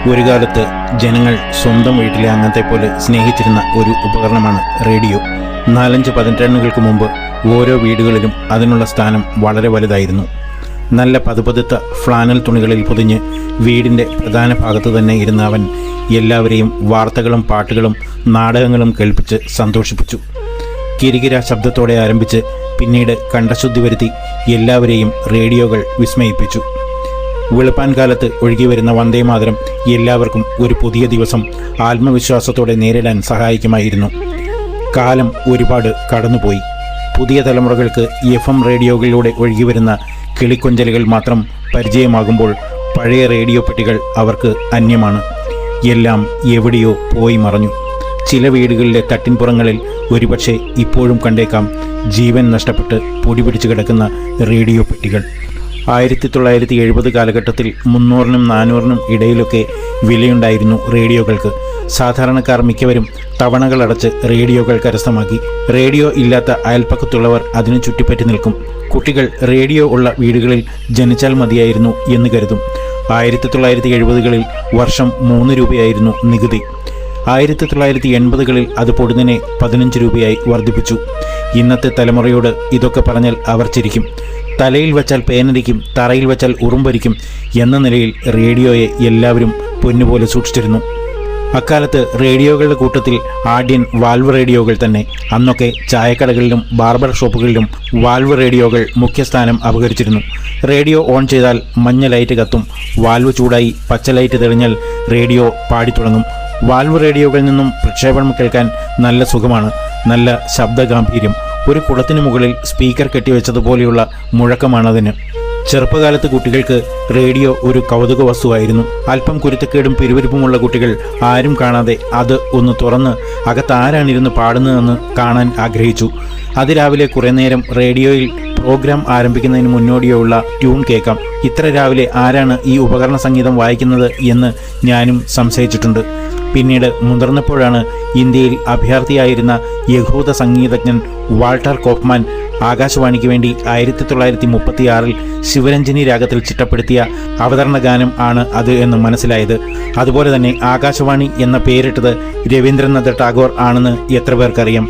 ഒരു കാലത്ത് ജനങ്ങൾ സ്വന്തം വീട്ടിലെ അംഗത്തെ പോലെ സ്നേഹിച്ചിരുന്ന ഒരു ഉപകരണമാണ് റേഡിയോ. 4-5 പതിറ്റാണ്ടുകൾക്ക് മുമ്പ് ഓരോ വീടുകളിലും അതിനുള്ള സ്ഥാനം വളരെ വലുതായിരുന്നു. നല്ല പതുപതുത്ത ഫ്ലാനൽ തുണികളിൽ പൊതിഞ്ഞ് വീടിൻ്റെ പ്രധാന ഭാഗത്ത് തന്നെ ഇരുന്ന അവൻ എല്ലാവരെയും വാർത്തകളും പാട്ടുകളും നാടകങ്ങളും കേൾപ്പിച്ച് സന്തോഷിപ്പിച്ചു. കിരികിര ശബ്ദത്തോടെ ആരംഭിച്ച് പിന്നീട് കണ്ഠശുദ്ധി വരുത്തി എല്ലാവരെയും റേഡിയോകൾ വിസ്മയിപ്പിച്ചു. വെളുപ്പാൻ കാലത്ത് ഒഴുകി വരുന്ന വന്ദേമാതരം എല്ലാവർക്കും ഒരു പുതിയ ദിവസം ആത്മവിശ്വാസത്തോടെ നേരിടാൻ സഹായിക്കുമായിരുന്നു. കാലം ഒരുപാട് കടന്നുപോയി. പുതിയ തലമുറകൾക്ക് FM റേഡിയോകളിലൂടെ ഒഴുകി വരുന്ന കിളിക്കൊഞ്ചലുകൾ മാത്രം പരിചയമാകുമ്പോൾ പഴയ റേഡിയോ പെട്ടികൾ അവർക്ക് അന്യമാണ്. എല്ലാം എവിടെയോ പോയി മറഞ്ഞു. ചില വീടുകളിലെ തട്ടിൻപുറങ്ങളിൽ ഒരുപക്ഷെ ഇപ്പോഴും കണ്ടേക്കാം ജീവൻ നഷ്ടപ്പെട്ട് പൊടി പിടിച്ചു കിടക്കുന്ന റേഡിയോ പെട്ടികൾ. 1970 കാലഘട്ടത്തിൽ 300-നും 400-നും ഇടയിലൊക്കെ വിലയുണ്ടായിരുന്നു റേഡിയോകൾക്ക്. സാധാരണക്കാർ മിക്കവരും തവണകളടച്ച് റേഡിയോകൾ കരസ്ഥമാക്കി. റേഡിയോ ഇല്ലാത്ത അയൽപ്പക്കത്തുള്ളവർ അതിനു ചുറ്റിപ്പറ്റി നിൽക്കും. കുട്ടികൾ റേഡിയോ ഉള്ള വീടുകളിൽ ജനിച്ചാൽ മതിയായിരുന്നു എന്ന് കരുതും. 1970-കളിൽ വർഷം 3 രൂപയായിരുന്നു നികുതി. 1980-കളിൽ അത് പൊടുന്നനെ 15 രൂപയായി വർദ്ധിപ്പിച്ചു. ഇന്നത്തെ തലമുറയോട് ഇതൊക്കെ പറഞ്ഞാൽ അവർ ചിരിക്കും. തലയിൽ വച്ചാൽ പേനരിക്കും, തറയിൽ വച്ചാൽ ഉറുമ്പരിക്കും എന്ന നിലയിൽ റേഡിയോയെ എല്ലാവരും പൊന്നുപോലെ സൂക്ഷിച്ചിരുന്നു. അക്കാലത്ത് റേഡിയോകളുടെ കൂട്ടത്തിൽ ആദ്യൻ വാൽവ് റേഡിയോകൾ തന്നെ. അന്നൊക്കെ ചായക്കടകളിലും ബാർബർ ഷോപ്പുകളിലും വാൽവ് റേഡിയോകൾ മുഖ്യസ്ഥാനം അപഹരിച്ചിരുന്നു. റേഡിയോ ഓൺ ചെയ്താൽ മഞ്ഞ ലൈറ്റ് കത്തും. വാൽവ് ചൂടായി പച്ച ലൈറ്റ് തെളിഞ്ഞാൽ റേഡിയോ പാടിത്തുടങ്ങും. വാൽവ് റേഡിയോകളിൽ നിന്നും പ്രക്ഷേപണം കേൾക്കാൻ നല്ല സുഖമാണ്, നല്ല ശബ്ദഗാംഭീര്യം. ഒരു കുളത്തിന് മുകളിൽ സ്പീക്കർ കെട്ടിവെച്ചതുപോലെയുള്ള മുഴക്കമാണതിന്. ചെറുപ്പകാലത്ത് കുട്ടികൾക്ക് റേഡിയോ ഒരു കൗതുക വസ്തുവായിരുന്നു. അല്പം കുരുത്തക്കേടും പിരിവിരിപ്പുമുള്ള കുട്ടികൾ ആരും കാണാതെ അത് ഒന്ന് തുറന്ന് അകത്താരാണിരുന്ന് പാടുന്നതെന്ന് കാണാൻ ആഗ്രഹിച്ചു. അതിരാവിലെ കുറേ നേരം റേഡിയോയിൽ പ്രോഗ്രാം ആരംഭിക്കുന്നതിന് മുന്നോടിയുള്ള ട്യൂൺ കേൾക്കാം. ഇത്ര രാവിലെ ആരാണ് ഈ ഉപകരണ സംഗീതം വായിക്കുന്നത് എന്ന് ഞാനും സംശയിച്ചിട്ടുണ്ട്. പിന്നീട് മുതിർന്നപ്പോഴാണ് ഇന്ത്യയിൽ അഭയാർത്ഥിയായിരുന്ന യഹൂദ സംഗീതജ്ഞൻ വാൾട്ടർ കോഫ്മാൻ ആകാശവാണിക്ക് വേണ്ടി 1936-ൽ ശിവരഞ്ജിനി രാഗത്തിൽ ചിട്ടപ്പെടുത്തിയ അവതരണ ഗാനം ആണ് അത് എന്ന് മനസ്സിലായത്. അതുപോലെ തന്നെ ആകാശവാണി എന്ന പേരിട്ടത് രവീന്ദ്രനാഥ് ടാഗോർ ആണെന്ന് എത്ര പേർക്കറിയാം.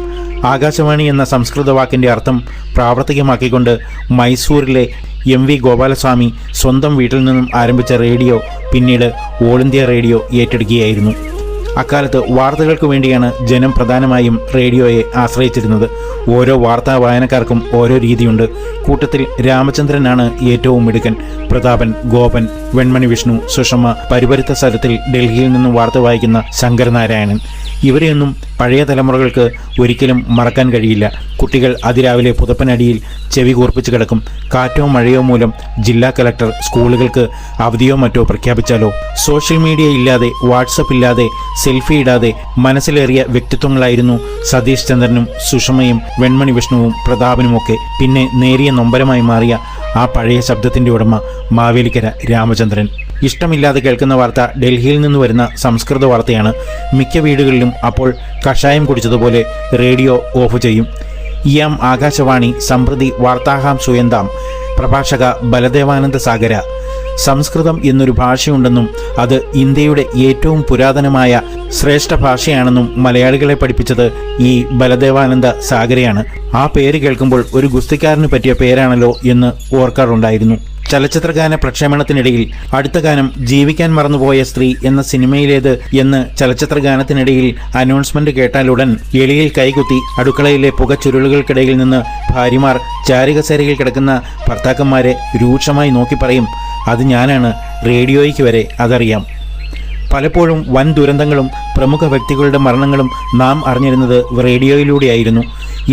ആകാശവാണി എന്ന സംസ്കൃത വാക്കിൻ്റെ അർത്ഥം പ്രാവർത്തികമാക്കിക്കൊണ്ട് മൈസൂരിലെ MV ഗോപാലസ്വാമി സ്വന്തം വീട്ടിൽ നിന്നും ആരംഭിച്ച റേഡിയോ പിന്നീട് ഓൾ ഇന്ത്യ റേഡിയോ ഏറ്റെടുക്കുകയായിരുന്നു. അക്കാലത്ത് വാർത്തകൾക്ക് വേണ്ടിയാണ് ജനം പ്രധാനമായും റേഡിയോയെ ആശ്രയിച്ചിരുന്നത്. ഓരോ വാർത്താ വായനക്കാർക്കും ഓരോ രീതിയുണ്ട്. കൂട്ടത്തിൽ രാമചന്ദ്രനാണ് ഏറ്റവും മിടുക്കൻ. പ്രതാപൻ, ഗോപൻ, വെൺമണി വിഷ്ണു, സുഷമ, പരിപരുത്ത സ്ഥലത്തിൽ ഡൽഹിയിൽ നിന്നും വാർത്ത വായിക്കുന്ന ശങ്കരനാരായണൻ, ഇവരെയൊന്നും പഴയ തലമുറകൾക്ക് ഒരിക്കലും മറക്കാൻ കഴിയില്ല. കുട്ടികൾ അതിരാവിലെ പുതപ്പനടിയിൽ ചെവി കൂർപ്പിച്ച് കിടക്കും. കാറ്റോ മഴയോ മൂലം ജില്ലാ കലക്ടർ സ്കൂളുകൾക്ക് അവധിയോ മറ്റോ പ്രഖ്യാപിച്ചാലോ? സോഷ്യൽ മീഡിയ ഇല്ലാതെ, വാട്സപ്പ് ഇല്ലാതെ, സെൽഫി ഇടാതെ മനസ്സിലേറിയ വ്യക്തിത്വങ്ങളായിരുന്നു സതീഷ് ചന്ദ്രനും സുഷമയും വെൺമണി വിഷ്ണുവും പ്രതാപനുമൊക്കെ. പിന്നെ നേരിയ നൊമ്പരമായി മാറിയ ആ പഴയ ശബ്ദത്തിൻ്റെ ഉടമ മാവേലിക്കര രാമചന്ദ്രൻ. ഇഷ്ടമില്ലാതെ കേൾക്കുന്ന വാർത്ത ഡൽഹിയിൽ നിന്ന് വരുന്ന സംസ്കൃത വാർത്തയാണ്. മിക്ക വീടുകളിലും അപ്പോൾ കഷായം കുടിച്ചതുപോലെ റേഡിയോ ഓഫ് ചെയ്യും. ഇയാം ആകാശവാണി സംപ്രതി വാർത്താഹാം സുയന്താം. പ്രഭാഷക ബലദേവാനന്ദ സാഗര. സംസ്കൃതം എന്നൊരു ഭാഷയുണ്ടെന്നും അത് ഇന്ത്യയുടെ ഏറ്റവും പുരാതനമായ ശ്രേഷ്ഠ ഭാഷയാണെന്നും മലയാളികളെ പഠിപ്പിച്ചത് ഈ ബലദേവാനന്ദ സാഗരയാണ്. ആ പേര് കേൾക്കുമ്പോൾ ഒരു ഗുസ്തിക്കാരന് പറ്റിയ പേരാണല്ലോ എന്ന് ഓർക്കാറുണ്ടായിരുന്നു. ചലച്ചിത്രഗാന പ്രക്ഷേപണത്തിനിടയിൽ അടുത്ത ഗാനം ജീവിക്കാൻ മറന്നുപോയ സ്ത്രീ എന്ന സിനിമയിലേത് എന്ന് ചലച്ചിത്രഗാനത്തിനിടയിൽ അനൗൺസ്മെന്റ് കേട്ടാലുടൻ എളിയിൽ കൈകുത്തി അടുക്കളയിലെ പുകച്ചുരുളുകൾക്കിടയിൽ നിന്ന് ഭാര്യമാർ ചാരികസേരയിൽ കിടക്കുന്ന ഭർത്താക്കന്മാരെ രൂക്ഷമായി നോക്കി പറയും, അത് ഞാനാണ്, റേഡിയോയ്ക്ക് വരെ അതറിയാം. പലപ്പോഴും വൻ ദുരന്തങ്ങളും പ്രമുഖ വ്യക്തികളുടെ മരണങ്ങളും നാം അറിഞ്ഞിരുന്നത് റേഡിയോയിലൂടെയായിരുന്നു.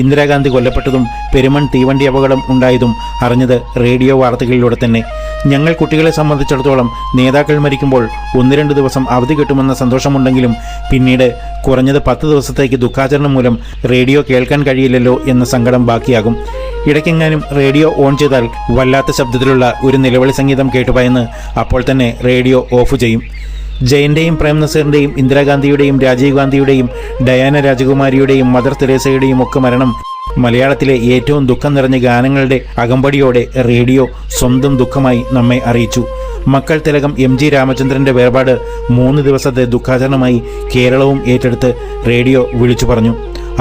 ഇന്ദിരാഗാന്ധി കൊല്ലപ്പെട്ടതും പെരുമൺ തീവണ്ടി അപകടം ഉണ്ടായതും അറിഞ്ഞത് റേഡിയോ വാർത്തകളിലൂടെ തന്നെ. ഞങ്ങൾ കുട്ടികളെ സംബന്ധിച്ചിടത്തോളം നേതാക്കൾ മരിക്കുമ്പോൾ 1-2 ദിവസം അവധി കിട്ടുമെന്ന സന്തോഷമുണ്ടെങ്കിലും പിന്നീട് കുറഞ്ഞത് 10 ദിവസത്തേക്ക് ദുഃഖാചരണം മൂലം റേഡിയോ കേൾക്കാൻ കഴിയില്ലല്ലോ എന്ന സങ്കടം ബാക്കിയാകും. ഇടയ്ക്കെങ്ങാനും റേഡിയോ ഓൺ ചെയ്താൽ വല്ലാത്ത ശബ്ദത്തിലുള്ള ഒരു നിലവിളി സംഗീതം കേട്ടുപോയെന്ന് അപ്പോൾ തന്നെ റേഡിയോ ഓഫ് ചെയ്യും. ജയന്റെയും പ്രേം നസീറിന്റെയും ഇന്ദിരാഗാന്ധിയുടെയും രാജീവ് ഗാന്ധിയുടെയും ഡയാന രാജകുമാരിയുടെയും മദർ തെരേസയുടെയും ഒക്കെ മരണം മലയാളത്തിലെ ഏറ്റവും ദുഃഖം നിറഞ്ഞ ഗാനങ്ങളുടെ അകമ്പടിയോടെ റേഡിയോ സ്വന്തം ദുഃഖമായി നമ്മെ അറിയിച്ചു. മക്കൾ തിലകം MG രാമചന്ദ്രന്റെ വേർപാട് 3 ദിവസത്തെ ദുഃഖാചരണമായി കേരളവും ഏറ്റെടുത്ത് റേഡിയോ വിളിച്ചു പറഞ്ഞു.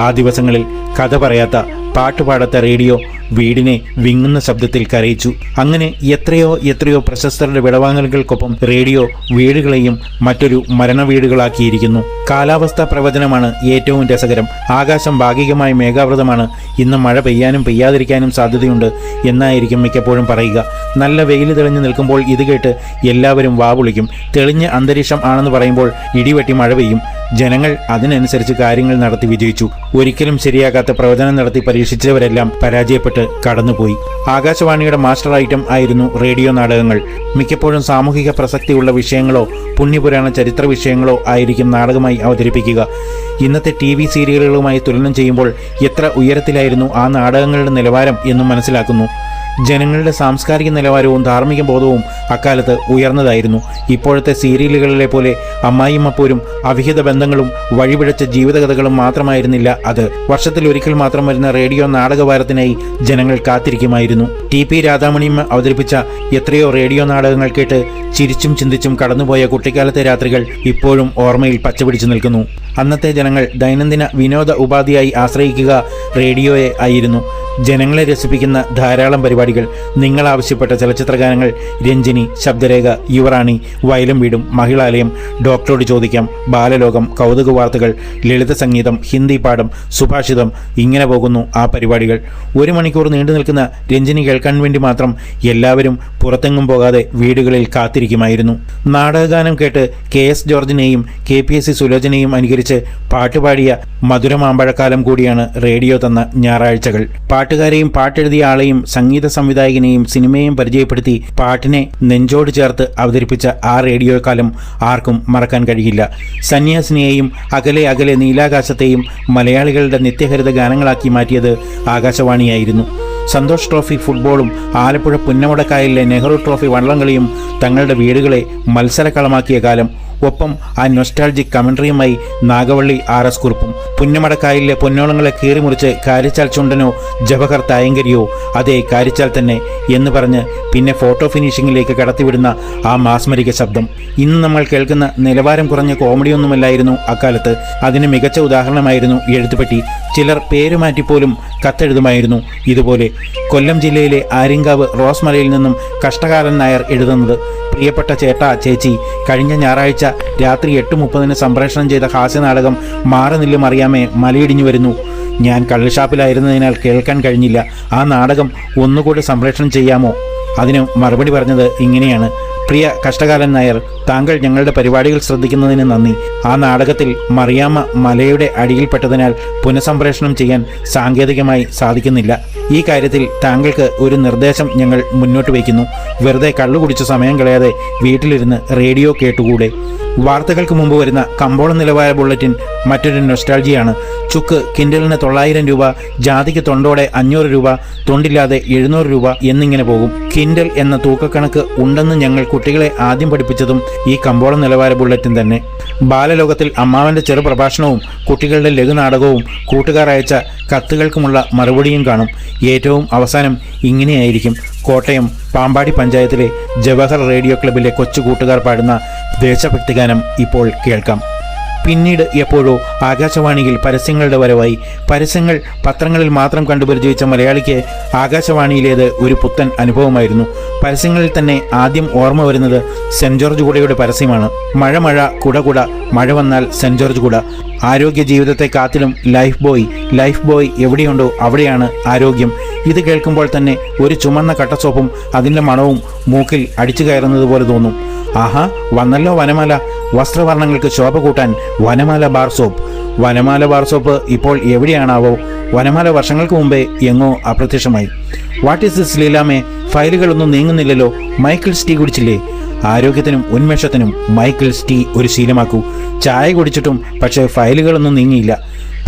ആ ദിവസങ്ങളിൽ കഥ പറയാത്ത, പാട്ടുപാടാത്ത റേഡിയോ വീടിനെ വിങ്ങുന്ന ശബ്ദത്തിൽ കരയിച്ചു. അങ്ങനെ എത്രയോ പ്രശസ്തരുടെ വിടവാങ്ങലുകൾക്കൊപ്പം റേഡിയോ വീടുകളെയും മറ്റൊരു മരണ വീടുകളാക്കിയിരിക്കുന്നു. കാലാവസ്ഥാ പ്രവചനമാണ് ഏറ്റവും രസകരം. ആകാശം ഭാഗികമായി മേഘാവൃതമാണ്, ഇന്ന് മഴ പെയ്യാനും പെയ്യാതിരിക്കാനും സാധ്യതയുണ്ട് എന്നായിരിക്കും മിക്കപ്പോഴും പറയുക. നല്ല വെയിൽ തെളിഞ്ഞു നിൽക്കുമ്പോൾ ഇത് കേട്ട് എല്ലാവരും വാവുളിക്കും. തെളിഞ്ഞ അന്തരീക്ഷം ആണെന്ന് പറയുമ്പോൾ ഇടിവെട്ടി മഴ പെയ്യും. ജനങ്ങൾ അതിനനുസരിച്ച് കാര്യങ്ങൾ നടത്തി വിജയിച്ചു. ഒരിക്കലും ശരിയാകാത്ത പ്രവചനം നടത്തി പരീക്ഷിച്ചവരെല്ലാം പരാജയപ്പെട്ടു കടന്നുപോയി. ആകാശവാണിയുടെ മാസ്റ്റർ ഐറ്റം ആയിരുന്നു റേഡിയോ നാടകങ്ങൾ. മിക്കപ്പോഴും സാമൂഹിക പ്രസക്തിയുള്ള വിഷയങ്ങളോ പുണ്യപുരാണ ചരിത്ര വിഷയങ്ങളോ ആയിരിക്കും നാടകമായി അവതരിപ്പിക്കുക. ഇന്നത്തെ TV സീരിയലുകളുമായി തുലനം ചെയ്യുമ്പോൾ എത്ര ഉയരത്തിലായിരുന്നു ആ നാടകങ്ങളുടെ നിലവാരം എന്നും മനസ്സിലാക്കുന്നു. ജനങ്ങളുടെ സാംസ്കാരിക നിലവാരവും ധാർമ്മിക ബോധവും അക്കാലത്ത് ഉയർന്നതായിരുന്നു. ഇപ്പോഴത്തെ സീരിയലുകളിലെ പോലെ അമ്മായിമ്മപ്പോരും അവിഹിത ബന്ധങ്ങളും വഴിപിഴച്ച ജീവിതകഥകളും മാത്രമായിരുന്നില്ല അത്. വർഷത്തിൽ ഒരിക്കൽ മാത്രം വരുന്ന റേഡിയോ നാടകവാരത്തിനായി ജനങ്ങൾ കാത്തിരിക്കുമായിരുന്നു. TP രാധാമണിയമ്മ അവതരിപ്പിച്ച എത്രയോ റേഡിയോ നാടകങ്ങൾ കേട്ട് ചിരിച്ചും ചിന്തിച്ചും കടന്നുപോയ കുട്ടിക്കാലത്തെ രാത്രികൾ ഇപ്പോഴും ഓർമ്മയിൽ പച്ചപിടിച്ചു നിൽക്കുന്നു. അന്നത്തെ ജനങ്ങൾ ദൈനംദിന വിനോദ ഉപാധിയായി ആശ്രയിക്കുക റേഡിയോയെ ആയിരുന്നു. ജനങ്ങളെ രസിപ്പിക്കുന്ന ധാരാളം പരിപാടികൾ. നിങ്ങൾ ആവശ്യപ്പെട്ട ചലച്ചിത്രഗാനങ്ങൾ, രഞ്ജിനി, ശബ്ദരേഖ, യുവറാണി, വയലും വീടും, മഹിളാലയം, ഡോക്ടറോട് ചോദിക്കാം, ബാലലോകം, കൗതുക വാർത്തകൾ, ലളിത സംഗീതം, ഹിന്ദി പാഠം, സുഭാഷിതം, ഇങ്ങനെ പോകുന്നു ആ പരിപാടികൾ. 1 മണിക്കൂർ നീണ്ടു നിൽക്കുന്ന രഞ്ജിനി കേൾക്കാൻ വേണ്ടി മാത്രം എല്ലാവരും പുറത്തെങ്ങും പോകാതെ വീടുകളിൽ കാത്തിരിക്കുമായിരുന്നു. നാടകഗാനം കേട്ട് KS ജോർജിനെയും KPSC സുലോചനയും അനുകരിച്ച് പാട്ടുപാടിയ മധുരമാമ്പഴക്കാലം കൂടിയാണ് റേഡിയോ തന്ന ഞായറാഴ്ചകൾ. പാട്ടുകാരെയും പാട്ടെഴുതിയ ആളെയും സംഗീത സംവിധായകനെയും സിനിമയെയും പരിചയപ്പെടുത്തി പാട്ടിനെ നെഞ്ചോട് ചേർത്ത് അവതരിപ്പിച്ച ആ റേഡിയോ കാലം ആർക്കും മറക്കാൻ കഴിയില്ല. സന്യാസിനിയെയും അകലെ അകലെ നീലാകാശത്തെയും മലയാളികളുടെ നിത്യഹരിത ഗാനങ്ങളാക്കി മാറ്റിയത് ആകാശവാണിയായിരുന്നു. സന്തോഷ് ട്രോഫി ഫുട്ബോളും ആലപ്പുഴ പുന്നമടക്കായലിലെ നെഹ്റു ട്രോഫി വള്ളംകളിയും തങ്ങളുടെ വീടുകളെ മത്സരക്കളമാക്കിയ കാലം. ഒപ്പം ആ നൊസ്റ്റാൾജിക് കമൻട്രിയുമായി നാഗവള്ളി RS കുറുപ്പും. പുന്നമടക്കായലിലെ പൊന്നോളങ്ങളെ കീറിമുറിച്ച് കാരിച്ചാൽ ചുണ്ടനോ ജവഹർ തായങ്കരിയോ അതേ കാരിച്ചാൽ തന്നെ എന്ന് പറഞ്ഞ് പിന്നെ ഫോട്ടോ ഫിനിഷിങ്ങിലേക്ക് കടത്തിവിടുന്ന ആ മാസ്മരിക ശബ്ദം. ഇന്ന് നമ്മൾ കേൾക്കുന്ന നിലവാരം കുറഞ്ഞ കോമഡിയൊന്നുമല്ലായിരുന്നു അക്കാലത്ത്. അതിന് മികച്ച ഉദാഹരണമായിരുന്നു എഴുത്തുപെട്ടി. ചിലർ പേരുമാറ്റിപ്പോലും കത്തെഴുതുമായിരുന്നു. ഇതുപോലെ കൊല്ലം ജില്ലയിലെ ആര്യങ്കാവ് റോസ്മലയിൽ നിന്നും കഷ്ടകാലൻ നായർ എഴുതുന്നത്: പ്രിയപ്പെട്ട ചേട്ടാ ചേച്ചി, കഴിഞ്ഞ ഞായറാഴ്ച രാത്രി 8:30 സംപ്രേഷണം ചെയ്ത ഹാസ്യനാടകം മാറി നില്ലും അറിയാമേ മലയിടിഞ്ഞു വരുന്നു. ഞാൻ കള്ളുഷാപ്പിലായിരുന്നതിനാൽ കേൾക്കാൻ കഴിഞ്ഞില്ല. ആ നാടകം ഒന്നുകൂടി സംപ്രേഷണം ചെയ്യാമോ? അതിന് മറുപടി പറഞ്ഞത് ഇങ്ങനെയാണ്: പ്രിയ കഷ്ടകാലൻ നായർ, താങ്കൾ ഞങ്ങളുടെ പരിപാടികൾ ശ്രദ്ധിക്കുന്നതിന് നന്ദി. ആ നാടകത്തിൽ മറിയാമ്മ മലയുടെ അടിയിൽപ്പെട്ടതിനാൽ പുനഃസംപ്രേഷണം ചെയ്യാൻ സാങ്കേതികമായി സാധിക്കുന്നില്ല. ഈ കാര്യത്തിൽ താങ്കൾക്ക് ഒരു നിർദ്ദേശം ഞങ്ങൾ മുന്നോട്ട് വയ്ക്കുന്നു. വെറുതെ കള്ളുകുടിച്ച് സമയം കളയാതെ വീട്ടിലിരുന്ന് റേഡിയോ കേട്ടുകൂടെ? വാർത്തകൾക്ക് മുമ്പ് വരുന്ന കമ്പോളം നിലവാര ബുള്ളറ്റിൻ മറ്റൊരു നൊസ്റ്റാൾജിയാണ്. ചുക്ക് കിൻഡലിന് 900 രൂപ, ജാതിക്ക് തൊണ്ടോടെ 500 രൂപ, തൊണ്ടില്ലാതെ 700 രൂപ എന്നിങ്ങനെ പോകും. കിൻഡൽ എന്ന തൂക്കക്കണക്ക് ഉണ്ടെന്ന് ഞങ്ങൾ കുട്ടികളെ ആദ്യം പഠിപ്പിച്ചതും ഈ കമ്പോളം നിലവാര ബുള്ളറ്റിൻ തന്നെ. ബാലലോകത്തിൽ അമ്മാവന്റെ ചെറു പ്രഭാഷണവും കുട്ടികളുടെ ലഘുനാടകവും കൂട്ടുകാർ അയച്ച കത്തുകൾക്കുമുള്ള മറുപടിയും കാണും. ഏറ്റവും അവസാനം ഇങ്ങനെയായിരിക്കും: കോട്ടയം പാമ്പാടി പഞ്ചായത്തിലെ ജവഹർ റേഡിയോ ക്ലബിലെ കൊച്ചു കൂട്ടുകാർ പാടുന്ന ദേശഭക്തിഗാനം ഇപ്പോൾ കേൾക്കാം. പിന്നീട് എപ്പോഴോ ആകാശവാണിയിൽ പരസ്യങ്ങളുടെ വരവായി. പരസ്യങ്ങൾ പത്രങ്ങളിൽ മാത്രം കണ്ടുപരിചയിച്ച മലയാളിക്ക് ആകാശവാണിയിലേത് ഒരു പുത്തൻ അനുഭവമായിരുന്നു. പരസ്യങ്ങളിൽ തന്നെ ആദ്യം ഓർമ്മ വരുന്നത് സെന്റ് ജോർജ് കുടയുടെ പരസ്യമാണ്. മഴ മഴ കുട കുട, മഴ വന്നാൽ സെന്റ് ജോർജ് കുട. ആരോഗ്യ ജീവിതത്തെ കാത്തിലും ലൈഫ് ബോയ് എവിടെയുണ്ടോ അവിടെയാണ് ആരോഗ്യം. ഇത് കേൾക്കുമ്പോൾ തന്നെ ഒരു ചുമന്ന കട്ടസോപ്പും അതിൻ്റെ മണവും മൂക്കിൽ അടിച്ചു കയറുന്നത് പോലെ തോന്നും. ആഹാ, വന്നല്ലോ വനമാല. വസ്ത്രവർണ്ണങ്ങൾക്ക് ശോഭ കൂട്ടാൻ Vanamala bar soap. Vanamala bar soap ഇപ്പോൾ എവിടെയാണാവോ? വനമാല വർഷങ്ങൾക്ക് മുമ്പേ എങ്ങോ അപ്രത്യക്ഷമായി. വാട്ട് ഈസ് ദിസ് ലീലാമേ? ഫയലുകളൊന്നും നീങ്ങുന്നില്ലല്ലോ. മൈക്കിൾസ് ടീ കുടിച്ചില്ലേ? ആരോഗ്യത്തിനും ഉന്മേഷത്തിനും മൈക്കിൾസ് ടീ ഒരു ശീലമാക്കൂ. ചായ കുടിച്ചിട്ടും പക്ഷേ ഫയലുകളൊന്നും നീങ്ങിയില്ല.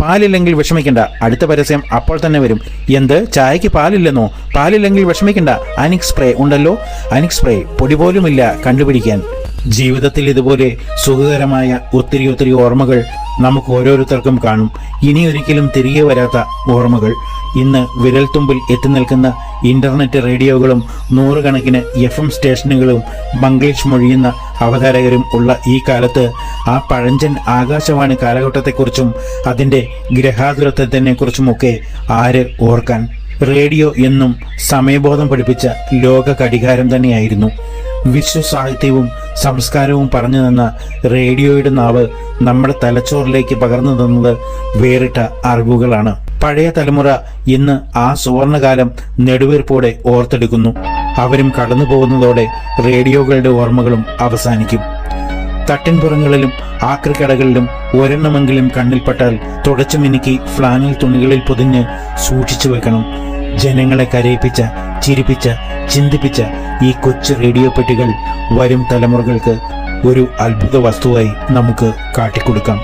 പാലില്ലെങ്കിൽ വിഷമിക്കണ്ട, അടുത്ത പരസ്യം അപ്പോൾ തന്നെ വരും. എന്ത്, ചായക്ക് പാലില്ലെന്നോ? പാലില്ലെങ്കിൽ വിഷമിക്കണ്ട, അനിക് സ്പ്രേ ഉണ്ടല്ലോ. അനിക് സ്പ്രേ പൊടി പോലുമില്ല കണ്ടുപിടിക്കാൻ. ജീവിതത്തിൽ ഇതുപോലെ സുഖകരമായ ഒത്തിരി ഓർമ്മകൾ നമുക്ക് ഓരോരുത്തർക്കും കാണും. ഇനി ഒരിക്കലും തിരികെ വരാത്ത ഓർമ്മകൾ. ഇന്ന് വിരൽത്തുമ്പിൽ എത്തി നിൽക്കുന്ന ഇന്റർനെറ്റ് റേഡിയോകളും നൂറുകണക്കിന് FM സ്റ്റേഷനുകളും മംഗ്ലീഷ് മൊഴിയുന്ന അവതാരകരും ഉള്ള ഈ കാലത്ത് ആ പഴഞ്ചൻ ആകാശവാണി കാലഘട്ടത്തെക്കുറിച്ചും അതിൻ്റെ ഗ്രഹാതുരത്വത്തിനെക്കുറിച്ചുമൊക്കെ ആര് ഓർക്കാൻ? റേഡിയോ എന്നും സമയബോധം പഠിപ്പിച്ച ലോക ഘടികാരം തന്നെയായിരുന്നു. വിശ്വസാഹിത്യവും സംസ്കാരവും പറഞ്ഞു തന്ന റേഡിയോയുടെ നാവ് നമ്മുടെ തലച്ചോറിലേക്ക് പകർന്നു തന്നത് വേറിട്ട അറിവുകളാണ്. പഴയ തലമുറ ഇന്ന് ആ സുവർണകാലം നെടുവീർപ്പോടെ ഓർത്തെടുക്കുന്നു. അവരും കടന്നു പോകുന്നതോടെ റേഡിയോകളുടെ ഓർമ്മകളും അവസാനിക്കും. തട്ടിൻപുറങ്ങളിലും ആക്രിക്കടകളിലും ഒരെണ്ണമെങ്കിലും കണ്ണിൽപ്പെട്ടാൽ തുടച്ചു മിനുക്കി ഫ്ലാനൽ തുണികളിൽ പൊതിഞ്ഞ് സൂക്ഷിച്ചു വെക്കണം. ജനങ്ങളെ കരയിപ്പിച്ച, ചിരിപ്പിച്ച, ചിന്തിപ്പിച്ച ഈ കൊച്ചു റേഡിയോ പെട്ടികൾ വരും തലമുറകൾക്ക് ഒരു അത്ഭുത വസ്തുവായി നമുക്ക് കാട്ടിക്കൊടുക്കാം.